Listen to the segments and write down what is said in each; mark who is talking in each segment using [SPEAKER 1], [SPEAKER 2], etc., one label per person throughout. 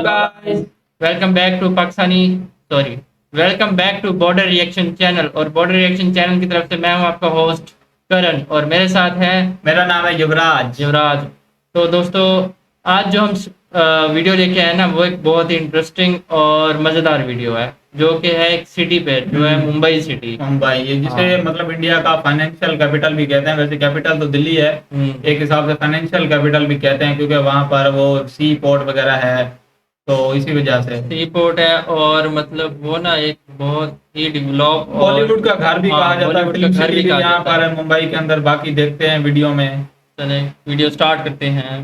[SPEAKER 1] Guys, welcome back to border reaction channel. और border reaction channel की तरफ से मैं हूं आपका होस्ट करण और मेरे साथ है
[SPEAKER 2] मेरा नाम है युवराज।
[SPEAKER 1] तो दोस्तों, आज जो हम वीडियो लेके आए ना, वो एक बहुत ही इंटरेस्टिंग और मज़ेदार वीडियो है, जो कि है एक सिटी पे, जो है मुंबई सिटी।
[SPEAKER 2] मुंबई, ये जिसे मतलब इंडिया का फाइनेंशियल कैपिटल भी कहते हैं। वैसे कैपिटल तो दिल्ली है, एक हिसाब से फाइनेंशियल कैपिटल भी कहते हैं, क्योंकि वहां पर वो सी पोर्ट वगैरह है, तो इसी वजह से
[SPEAKER 1] सी पोर्ट है। और मतलब वो ना एक बहुत ही डेवलप
[SPEAKER 2] बॉलीवुड का घर भी कहा जाता है, फिल्म सिटी भी यहाँ पर है मुंबई के अंदर। बाकी देखते हैं वीडियो में।
[SPEAKER 1] चले वीडियो स्टार्ट करते हैं।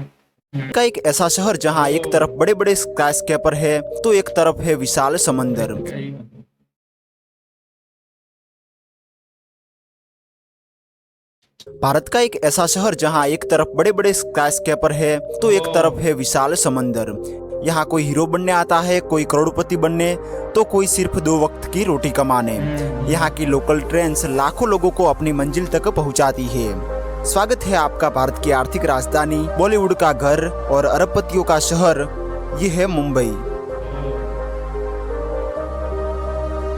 [SPEAKER 3] का एक ऐसा शहर जहां एक तरफ बड़े बड़े स्काईस्केपर है तो एक तरफ है विशाल समंदर। भारत का एक ऐसा शहर जहां एक तरफ बड़े बड़े स्काईस्केपर है तो एक तरफ है विशाल समंदर। यहाँ कोई हीरो बनने आता है, कोई करोड़पति बनने, तो कोई सिर्फ 2 वक्त की रोटी कमाने। यहाँ की लोकल ट्रेन्स लाखों लोगों को अपनी मंजिल तक पहुँचाती है। स्वागत है आपका भारत की आर्थिक राजधानी, बॉलीवुड का घर और अरबपतियों का शहर। ये है मुंबई।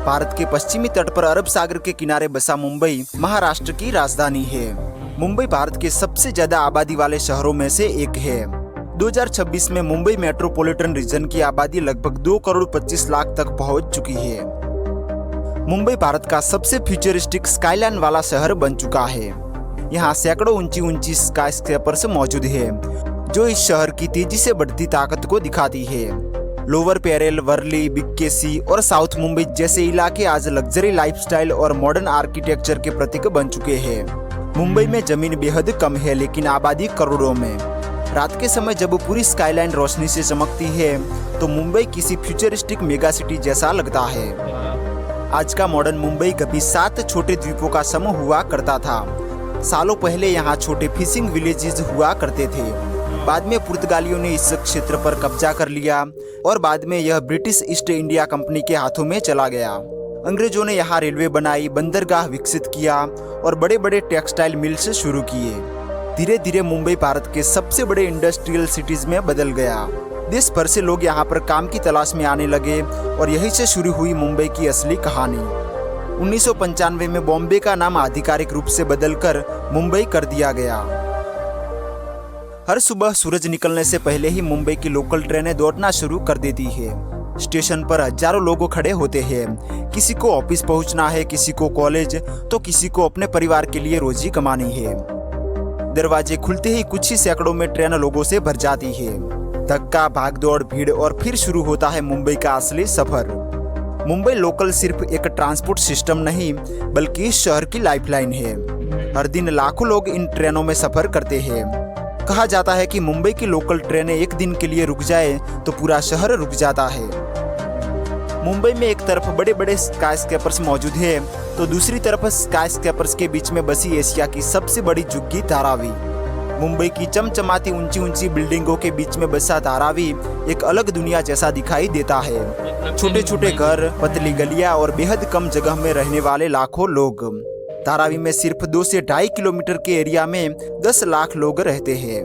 [SPEAKER 3] भारत के पश्चिमी तट पर अरब सागर के किनारे बसा मुंबई महाराष्ट्र की राजधानी है। मुंबई भारत के सबसे ज्यादा आबादी वाले शहरों में से एक है। 2026 में मुंबई मेट्रोपॉलिटन रीजन की आबादी लगभग 2 करोड़ 25 लाख तक पहुंच चुकी है। मुंबई भारत का सबसे फ्यूचरिस्टिक स्काईलाइन वाला शहर बन चुका है। यहाँ सैकड़ों ऊंची स्काईस्क्रेपर्स मौजूद है, जो इस शहर की तेजी से बढ़ती ताकत को दिखाती है। लोअर पैरेल, वर्ली, बीकेसी और साउथ मुंबई जैसे इलाके आज लग्जरी लाइफस्टाइल और मॉडर्न आर्किटेक्चर के प्रतीक बन चुके हैं। मुंबई में जमीन बेहद कम है, लेकिन आबादी करोड़ों में। रात के समय जब पूरी स्काईलाइन रोशनी से चमकती है तो मुंबई किसी फ्यूचरिस्टिक मेगा सिटी जैसा लगता है। आज का मॉडर्न मुंबई कभी 7 छोटे द्वीपों का समूह हुआ करता था। सालों पहले यहाँ छोटे फिशिंग विलेजेस हुआ करते थे। बाद में पुर्तगालियों ने इस क्षेत्र पर कब्जा कर लिया और बाद में यह ब्रिटिश ईस्ट इंडिया कंपनी के हाथों में चला गया। अंग्रेजों ने यहाँ रेलवे बनाई, बंदरगाह विकसित किया और बड़े बड़े टेक्सटाइल मिल्स शुरू किए। धीरे धीरे मुंबई भारत के सबसे बड़े इंडस्ट्रियल सिटीज में बदल गया। देश भर से लोग यहाँ पर काम की तलाश में आने लगे और यहीं से शुरू हुई मुंबई की असली कहानी। 1995 में बॉम्बे का नाम आधिकारिक रूप से बदलकर मुंबई कर दिया गया। हर सुबह सूरज निकलने से पहले ही मुंबई की लोकल ट्रेनें दौड़ना शुरू कर देती है। स्टेशन पर हजारों लोग खड़े होते हैं। किसी को ऑफिस पहुंचना है, किसी को कॉलेज, तो किसी को अपने परिवार के लिए रोजी कमानी है। दरवाजे खुलते ही कुछ ही सैकड़ों में ट्रेन लोगों से भर जाती है। धक्का, भागदौड़, भीड़ और फिर शुरू होता है मुंबई का असली सफर। मुंबई लोकल सिर्फ एक ट्रांसपोर्ट सिस्टम नहीं, बल्कि इस शहर की लाइफलाइन है। हर दिन लाखों लोग इन ट्रेनों में सफर करते हैं। कहा जाता है कि मुंबई की लोकल ट्रेनें एक दिन के लिए रुक जाए तो पूरा शहर रुक जाता है। मुंबई में एक तरफ बड़े बड़े स्काईस्केपर्स मौजूद है, तो दूसरी तरफ स्काईस्केपर्स के बीच में बसी एशिया की सबसे बड़ी झुग्गी धारावी। मुंबई की चमचमाती ऊंची बिल्डिंगों के बीच में बसा धारावी एक अलग दुनिया जैसा दिखाई देता है। छोटे छोटे घर, पतली गलियां और बेहद कम जगह में रहने वाले लाखों लोग। धारावी में सिर्फ 2 से 2.5 किलोमीटर के एरिया में 10 लाख लोग रहते हैं,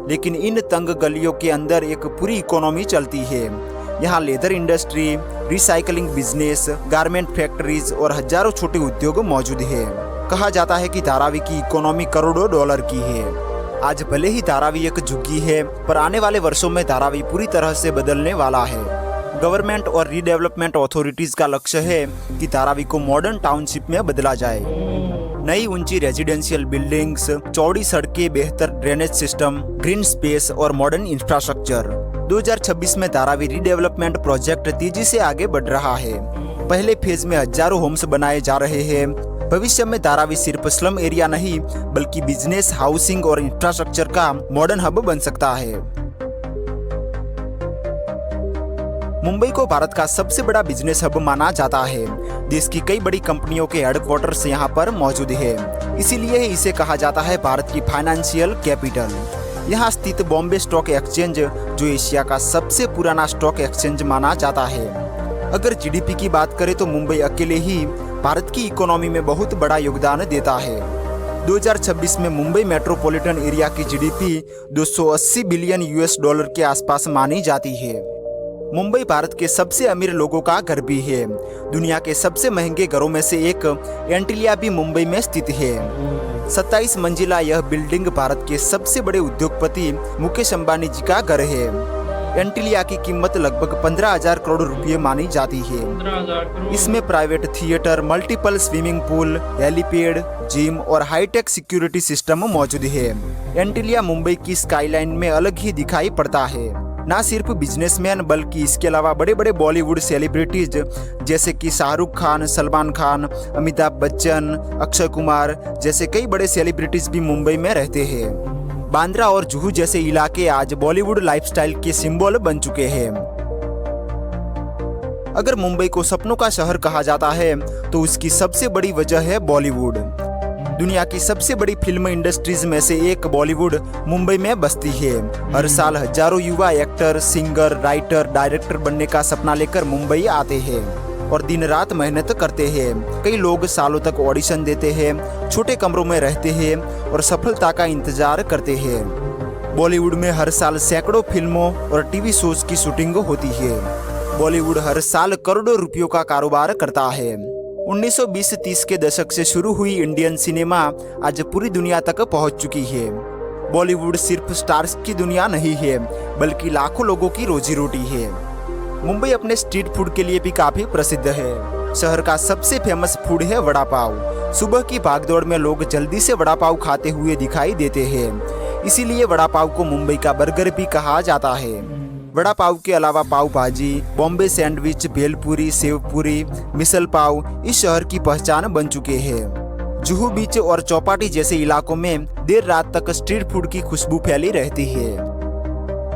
[SPEAKER 3] लेकिन इन तंग गलियों के अंदर एक पूरी इकोनॉमी चलती है। यहाँ leather industry, recycling business, garment factories और हजारों छोटे उद्योग मौजूद है। कहा जाता है कि धारावी की इकोनॉमी करोड़ों डॉलर की है। आज भले ही धारावी एक झुग्गी है, पर आने वाले वर्षों में धारावी पूरी तरह से बदलने वाला है। गवर्नमेंट और रीडेवलपमेंट अथॉरिटीज का लक्ष्य है कि धारावी को मॉडर्न टाउनशिप में बदला जाए। नई ऊंची रेजिडेंशियल बिल्डिंग्स, चौड़ी सड़कें, बेहतर ड्रेनेज सिस्टम, ग्रीन स्पेस और मॉडर्न इंफ्रास्ट्रक्चर। 2026 में धारावी रीडेवलपमेंट प्रोजेक्ट तेजी से आगे बढ़ रहा है। पहले फेज में हजारों होम्स बनाए जा रहे हैं। भविष्य में धारावी सिर्फ स्लम एरिया नहीं, बल्कि बिजनेस, हाउसिंग और इंफ्रास्ट्रक्चर का मॉडर्न हब बन सकता है। मुंबई को भारत का सबसे बड़ा बिजनेस हब माना जाता है। देश की कई बड़ी कंपनियों के हेडक्वार्टर्स यहाँ पर मौजूद है, इसीलिए इसे कहा जाता है भारत की फाइनेंशियल कैपिटल। यहाँ स्थित बॉम्बे स्टॉक एक्सचेंज, जो एशिया का सबसे पुराना स्टॉक एक्सचेंज माना जाता है। अगर जीडीपी की बात करें तो मुंबई अकेले ही भारत की इकोनॉमी में बहुत बड़ा योगदान देता है। 2026 में मुंबई मेट्रोपॉलिटन एरिया की जीडीपी $280 बिलियन के आसपास मानी जाती है। मुंबई भारत के सबसे अमीर लोगों का घर भी है। दुनिया के सबसे महंगे घरों में से एक एंटिलिया भी मुंबई में स्थित है। 27 मंजिला यह बिल्डिंग भारत के सबसे बड़े उद्योगपति मुकेश अंबानी जी का घर है। एंटिलिया की कीमत लगभग 15,000 करोड़ रुपए मानी जाती है।
[SPEAKER 1] 15,000 करोड़।
[SPEAKER 3] इसमें private theatre, multiple swimming pool, helipad, gym और हाईटेक सिक्योरिटी सिस्टम मौजूद है। एंटिलिया मुंबई की स्काईलाइन में अलग ही दिखाई पड़ता है। न सिर्फ बिजनेसमैन बल्कि इसके अलावा बड़े बड़े बॉलीवुड सेलिब्रिटीज जैसे कि शाहरुख खान, सलमान खान, अमिताभ बच्चन, अक्षय कुमार जैसे कई बड़े सेलिब्रिटीज भी मुंबई में रहते हैं। बांद्रा और जुहू जैसे इलाके आज बॉलीवुड लाइफस्टाइल के सिंबल बन चुके हैं। अगर मुंबई को सपनों का शहर कहा जाता है तो उसकी सबसे बड़ी वजह है बॉलीवुड। दुनिया की सबसे बड़ी फिल्म इंडस्ट्रीज में से एक बॉलीवुड मुंबई में बसती है। हर साल हजारों युवा एक्टर, सिंगर, राइटर, डायरेक्टर बनने का सपना लेकर मुंबई आते हैं और दिन रात मेहनत करते हैं। कई लोग सालों तक ऑडिशन देते हैं, छोटे कमरों में रहते हैं और सफलता का इंतजार करते हैं। बॉलीवुड में हर साल सैकड़ों फिल्मों और टीवी शोज की शूटिंग होती है। बॉलीवुड हर साल करोड़ों रुपयों का कारोबार करता है। 1920-30 के दशक से शुरू हुई इंडियन सिनेमा आज पूरी दुनिया तक पहुंच चुकी है। बॉलीवुड सिर्फ स्टार्स की दुनिया नहीं है बल्कि लाखों लोगों की रोजी रोटी है। मुंबई अपने स्ट्रीट फूड के लिए भी काफी प्रसिद्ध है। शहर का सबसे फेमस फूड है वड़ा पाव। सुबह की भागदौड़ में लोग जल्दी से वड़ा पाव खाते हुए दिखाई देते हैं। इसीलिए वड़ा पाव को मुंबई का बर्गर भी कहा जाता है। वड़ा पाव के अलावा पाव भाजी, बॉम्बे सैंडविच, भेलपुरी, सेवपुरी, मिसल पाव इस शहर की पहचान बन चुके हैं। जुहू बीच और चौपाटी जैसे इलाकों में देर रात तक स्ट्रीट फूड की खुशबू फैली रहती है।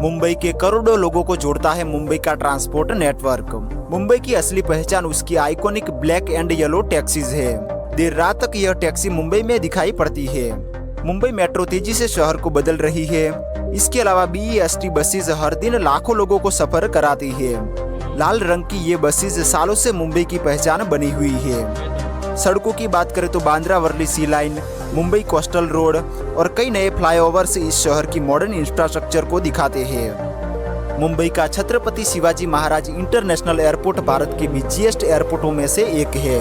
[SPEAKER 3] मुंबई के करोड़ों लोगों को जोड़ता है मुंबई का ट्रांसपोर्ट नेटवर्क। मुंबई की असली पहचान उसकी iconic black and yellow taxis है। देर रात तक यह टैक्सी मुंबई में दिखाई पड़ती है। मुंबई मेट्रो तेजी से शहर को बदल रही है। इसके अलावा BEST बसेज हर दिन लाखों लोगों को सफर कराती है। लाल रंग की ये बसेज सालों से मुंबई की पहचान बनी हुई है। सड़कों की बात करें तो बांद्रा वर्ली सी लाइन, मुंबई कोस्टल रोड और कई नए फ्लाईओवर्स इस शहर की मॉडर्न इंफ्रास्ट्रक्चर को दिखाते हैं। मुंबई का छत्रपति शिवाजी महाराज इंटरनेशनल एयरपोर्ट भारत के बिजिएस्ट एयरपोर्टों में से एक है।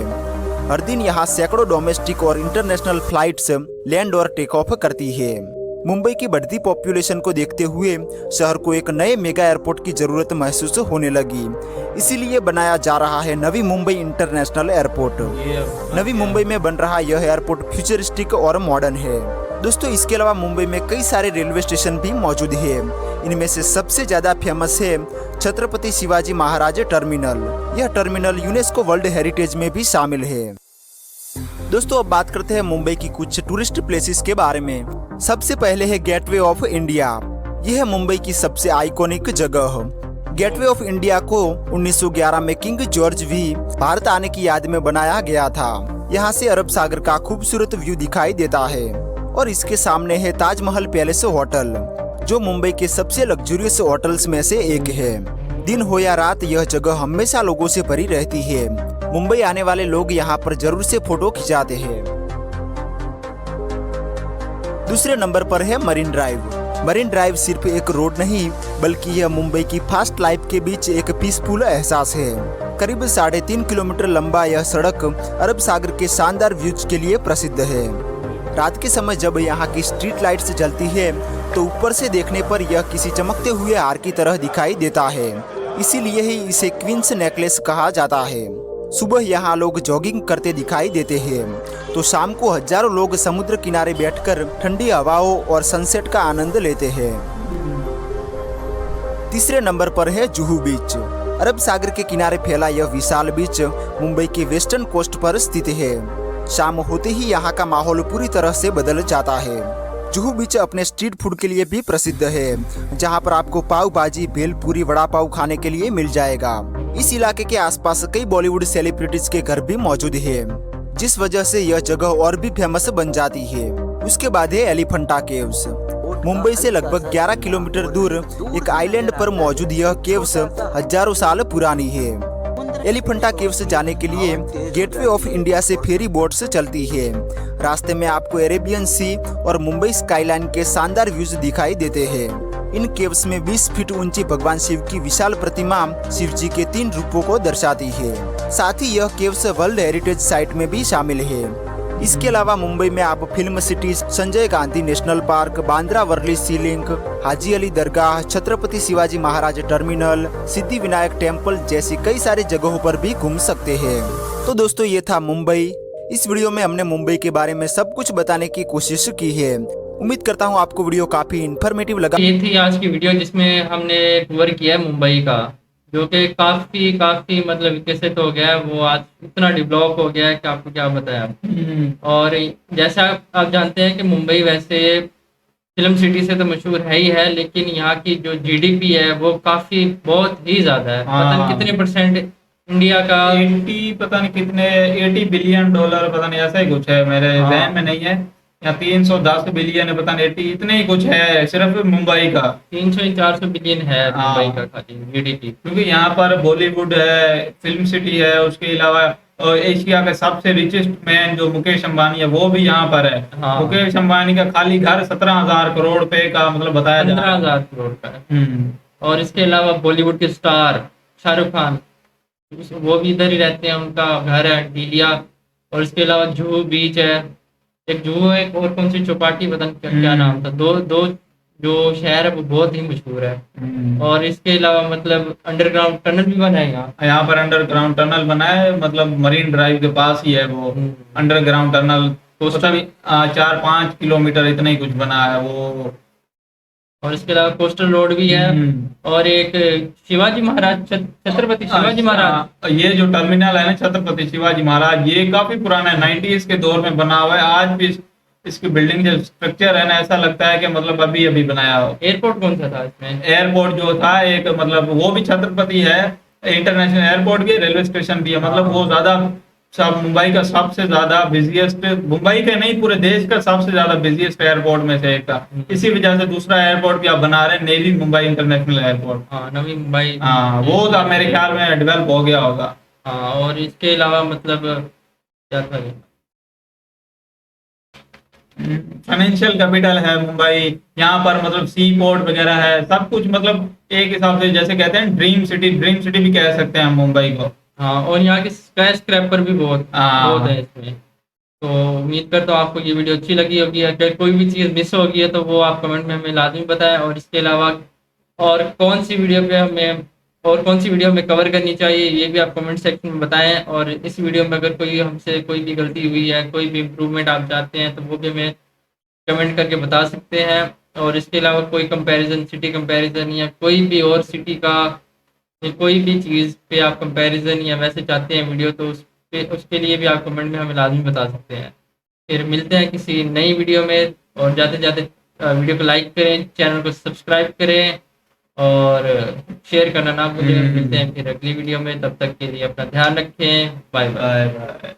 [SPEAKER 3] हर दिन यहाँ सैकड़ों डोमेस्टिक और इंटरनेशनल फ्लाइट्स लैंड और टेक ऑफ करती है। मुंबई की बढ़ती पॉपुलेशन को देखते हुए शहर को एक नए मेगा एयरपोर्ट की जरूरत महसूस होने लगी। इसीलिए बनाया जा रहा है नवी मुंबई इंटरनेशनल एयरपोर्ट। नवी मुंबई में बन रहा यह एयरपोर्ट फ्यूचरिस्टिक और मॉडर्न है। दोस्तों, इसके अलावा मुंबई में कई सारे रेलवे स्टेशन भी मौजूद है। इनमें से सबसे ज्यादा फेमस है छत्रपति शिवाजी महाराज टर्मिनल। यह टर्मिनल यूनेस्को वर्ल्ड हेरिटेज में भी शामिल है। दोस्तों, अब बात करते हैं मुंबई की कुछ टूरिस्ट प्लेसेस के बारे में। सबसे पहले है गेटवे ऑफ इंडिया। यह है मुंबई की सबसे आइकॉनिक जगह। गेटवे ऑफ इंडिया को 1911 में किंग जॉर्ज वी भारत आने की याद में बनाया गया था। यहाँ से अरब सागर का खूबसूरत व्यू दिखाई देता है और इसके सामने है ताजमहल पैलेस होटल, जो मुंबई के सबसे लग्जरियस होटल्स में से एक है। दिन हो या रात यह जगह हमेशा लोगों से भरी रहती है। मुंबई आने वाले लोग यहाँ पर जरूर से फोटो खिंचाते हैं। दूसरे नंबर पर है मरीन ड्राइव। मरीन ड्राइव सिर्फ एक रोड नहीं बल्कि यह मुंबई की फास्ट लाइफ के बीच एक पीसफुल एहसास है। करीब 3.5 किलोमीटर लंबा यह सड़क अरब सागर के शानदार व्यूज के लिए प्रसिद्ध है। रात के समय जब यहाँ की स्ट्रीट लाइट्स जलती है तो ऊपर से देखने पर यह किसी चमकते हुए हार की तरह दिखाई देता है। इसीलिए ही इसे क्वींस नेकलेस कहा जाता है। सुबह यहाँ लोग जॉगिंग करते दिखाई देते हैं तो शाम को हजारों लोग समुद्र किनारे बैठकर ठंडी हवाओं और सनसेट का आनंद लेते हैं। तीसरे नंबर पर है जुहू बीच। अरब सागर के किनारे फैला यह विशाल बीच मुंबई के वेस्टर्न कोस्ट पर स्थित है। शाम होते ही यहाँ का माहौल पूरी तरह से बदल जाता है। जुहू बीच अपने स्ट्रीट फूड के लिए भी प्रसिद्ध है, जहाँ पर आपको पाव भाजी, भेलपुरी, वड़ा पाव खाने के लिए मिल जाएगा। इस इलाके के आसपास कई बॉलीवुड सेलिब्रिटीज के घर भी मौजूद है, जिस वजह से यह जगह और भी फेमस बन जाती है। उसके बाद है एलिफेंटा केव्स। मुंबई से लगभग 11 किलोमीटर दूर एक आइलैंड पर मौजूद यह केव्स हजारों साल पुरानी है। एलिफेंटा केव्स जाने के लिए गेटवे ऑफ इंडिया से फेरी बोट्स चलती है। रास्ते में आपको अरेबियन सी और मुंबई स्काईलाइन के शानदार व्यूज दिखाई देते हैं। इन केव्स में 20 फीट ऊंची भगवान शिव की विशाल प्रतिमा शिव जी के 3 रूपों को दर्शाती है। साथ ही यह केव्स वर्ल्ड हेरिटेज साइट में भी शामिल है। इसके अलावा मुंबई में आप film city, Sanjay Gandhi national park, Bandra Worli sea link, Haji Ali दरगाह, छत्रपति शिवाजी महाराज टर्मिनल, सिद्धि विनायक टेम्पल जैसी कई सारी जगहों पर भी घूम सकते हैं। तो दोस्तों ये था मुंबई। इस वीडियो में हमने मुंबई के बारे में सब कुछ बताने की कोशिश की है। उम्मीद करता हूँ आपको वीडियो काफी इन्फॉर्मेटिव लगा।
[SPEAKER 1] ये थी आज की वीडियो जिसमें हमने कवर किया है मुंबई का, जो कि काफी मतलब विकसित हो गया है। वो आज इतना डेवलप हो गया है कि आपको क्या बताया। और जैसा आप जानते हैं कि मुंबई वैसे फिल्म सिटी से तो मशहूर है ही है, लेकिन यहाँ की जो जीडीपी है वो बहुत ही ज्यादा है। पता नहीं कितने परसेंट इंडिया का
[SPEAKER 2] 80 पता नहीं कितने 80 बिलियन डॉलर पता नहीं ऐसा ही कुछ है, मेरे ध्यान में नहीं है, या 310 बिलियन है पता नहीं 80 इतने ही कुछ है सिर्फ मुंबई का।
[SPEAKER 1] 300-400 बिलियन है मुंबई का खाली जीडीपी।
[SPEAKER 2] क्योंकि यहाँ पर बॉलीवुड है, फिल्म सिटी है, उसके अलावा एशिया का सबसे रिचेस्ट मैन जो मुकेश अंबानी है वो भी यहाँ पर है। मुकेश अंबानी का खाली घर 17,000 करोड़ रुपए का मतलब बताया जा रहा है।
[SPEAKER 1] 15,000 करोड़ का है। और इसके अलावा बॉलीवुड के स्टार शाहरुख खान वो भी इधर ही रहते हैं, उनका घर है डीलिया। और इसके अलावा जुहू बीच है, एक जुहू है, और कौन सी चौपाटी पता नहीं क्या नाम था। दो जो शहर है वो बहुत ही मशहूर है। और इसके अलावा मतलब अंडरग्राउंड टनल भी बना है
[SPEAKER 2] यहाँ पर अंडरग्राउंड टनल बना है, मतलब मरीन ड्राइव के पास ही है वो अंडरग्राउंड टनल। तो 4-5 किलोमीटर इतना ही कुछ बना है वो।
[SPEAKER 1] और इसके अलावा कोस्टल रोड भी है। और एक शिवाजी महाराज, छत्रपति शिवाजी महाराज,
[SPEAKER 2] ये जो टर्मिनल है ना छत्रपति शिवाजी महाराज, ये काफी पुराना है, 90s के दौर में बना हुआ है। आज भी इसकी बिल्डिंग जो स्ट्रक्चर है ना ऐसा लगता है कि मतलब अभी बनाया हो।
[SPEAKER 1] एयरपोर्ट कौन सा था इसमें?
[SPEAKER 2] एयरपोर्ट जो था एक मतलब वो भी छत्रपति है, इंटरनेशनल एयरपोर्ट के, रेलवे स्टेशन भी है। मतलब वो ज्यादा सब मुंबई का सबसे ज्यादा बिजिएस्ट, मुंबई का नहीं पूरे देश का सबसे ज्यादा बिजिएस्ट एयरपोर्ट में से एक था। इसी वजह से दूसरा एयरपोर्ट भी आप बना रहे हैं, navy Mumbai international airport.
[SPEAKER 1] Navi Mumbai.
[SPEAKER 2] वो था मेरे ख्याल में डेवलप हो गया होगा।
[SPEAKER 1] और इसके अलावा मतलब क्या था,
[SPEAKER 2] फाइनेंशियल कैपिटल है मुंबई। यहाँ पर मतलब सी पोर्ट वगैरह है, सब कुछ मतलब एक हिसाब से जैसे कहते हैं ड्रीम सिटी भी कह सकते हैं हम मुंबई को।
[SPEAKER 1] और यहाँ के स्काई स्क्रैपर भी बहुत है इसमें। तो उम्मीद करता हूँ आपको ये वीडियो अच्छी लगी होगी। अगर कोई भी चीज़ मिस होगी है तो वो आप कमेंट में हमें लाजमी बताएं। और इसके अलावा और कौन सी वीडियो में कवर करनी चाहिए ये भी आप कमेंट सेक्शन में बताएं। और इस वीडियो में अगर कोई हमसे कोई भी गलती हुई है, कोई भी इम्प्रूवमेंट आप चाहते हैं तो वो भी हमें कमेंट करके बता सकते हैं। और इसके अलावा कोई कंपैरिजन, सिटी कंपैरिजन या कोई भी और सिटी का कोई भी चीज़ पे आप कंपैरिजन या वैसे चाहते हैं वीडियो, तो उसके लिए भी आप कमेंट में हमें लाजमी बता सकते हैं। फिर मिलते हैं किसी नई वीडियो में। और जाते वीडियो को लाइक करें, चैनल को सब्सक्राइब करें और शेयर करना ना भूलें। मिलते हैं फिर अगली वीडियो में, तब तक के लिए अपना ध्यान रखें। Bye bye.